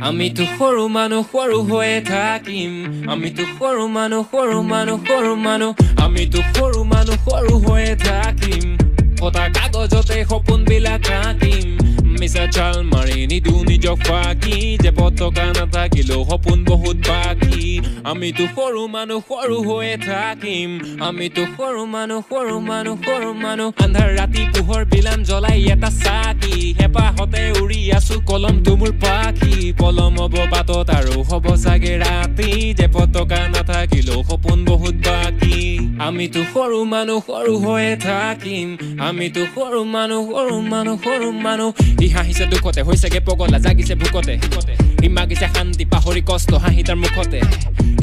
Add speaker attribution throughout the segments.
Speaker 1: আমি তো সৰু মানুহ সৰু হৈয়ে থাকিম আমি তো সৰু মানুহ সৰু মানুহ সৰু মানুহ আমি তো সৰু মানুহ সৰু হৈয়ে থাকিম ফটা কাগজতে সপোনবিলাক আঁকিম মিছা চাল মাৰি নিদু নিজক ফাঁকি যে পতকা নাথাকিলেও সপোন বহুত বাকী আমি তো সৰু মানুহ সৰু হৈয়ে থাকিম আমি তো সৰু মানুহ সৰু মানুহ সৰু মানুহ আন্ধাৰ ৰাতি পোহৰ বিলাম জ্বলাই এটা চাকি হেঁপাহতে উৰি আছো কলমটো মোৰ পাখি পলম হ'ব বাটত আৰু হ'ব চাগে ৰাতি যে পতকা নাথাকিলেও সপোন বহুত বাকী আমি তো সৰু মানুহ সৰু হৈয়ে থাকিম আমি তো সৰু মানুহ সৰু মানুহ সৰু মানুহ ই হাঁহিছে দুখতে হৈছেগে পগলা জাগিছে ভোকতে ই মাগিছে শান্তি পাহৰি কষ্ট হাঁহি তাৰ মুখতে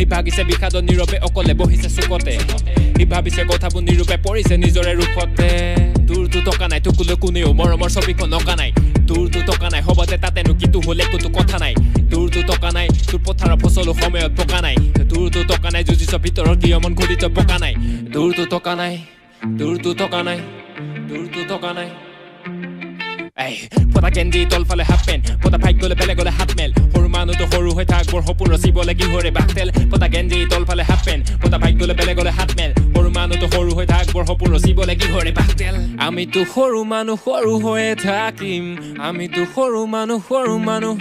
Speaker 1: ই ভাগিছে বিষাদত নীৰৱে অকলে বহিছে চুকতে ই ভাবিছে কথাবোৰ নীৰৱে পৰিছে নিজৰে ৰূপতে তোৰতো টকা নাই তোকলৈ কোনেও মৰমৰ ছবিখন অঁকা নাই তোৰতো টকা নাই হ'বতে তাতেনো কিটো হ'লে কোনো কথা নাই তোৰতো টকা নাই তোৰ পথাৰৰ ফচলো সময়ত পকা নাই তোৰতো টকা নাই যুঁজিছ ভিতৰৰ কিয় মন খুলিছ পকা নাই তোৰতো টকা নাই তোৰতো টকা নাই তোৰতো টকা নাই এই পতা কেন্দি তলফালে হাফ পেন পতা ফাইট গ'লে বেলেগলে হাত মেল সৰু মানুহটো সৰু হৈ থাক বৰ সপোন ৰচিবলে কি হৰে বাকতেল পতা কেন্দি তলফালে হাফ পেন পতা ফাইট গ'লে বেলেগলে হাত মেল সৰু মানুহটো সৰু হৈ থাক বৰ সপোন ৰচিবলে কি হৰে বাকতেল আমি তো সৰু মানুহ সৰু হৈয়ে থাকিম আমি তো সৰু মানুহ সৰু মানুহ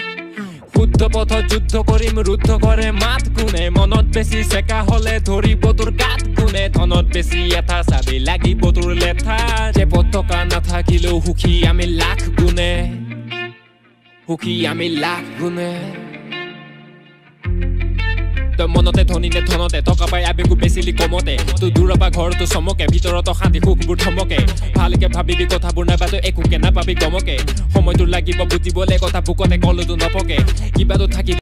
Speaker 1: শুদ্ধ পথত যুদ্ধ কৰিম ৰুদ্ধ কৰে মাত কোনে মনত বেছি চেকা হলে ধৰিব তোৰ গাত কোনে ধনত বেছি এটা চাবি লাগিব তোৰ লেঠা যে পতকা নাথাকিলেও সুখী আমি লাখ গুণে সুখী আমি লাখ গুণে তই মনতে ধনী নে ধনতে টকা পাই আবেগো বেচিলি কমতে তোৰ দূৰৰ পৰা ঘৰটো চমকে ভিতৰত শান্তি সুখবোৰ থমকে ভালকে ভাবিবি কথাবোৰ নাইবা তই একোকে নাপাবি গমকে সময়টো লাগিব বুজিবলে কথা বুকতে কলতো নপকে কিবাটো থাকিব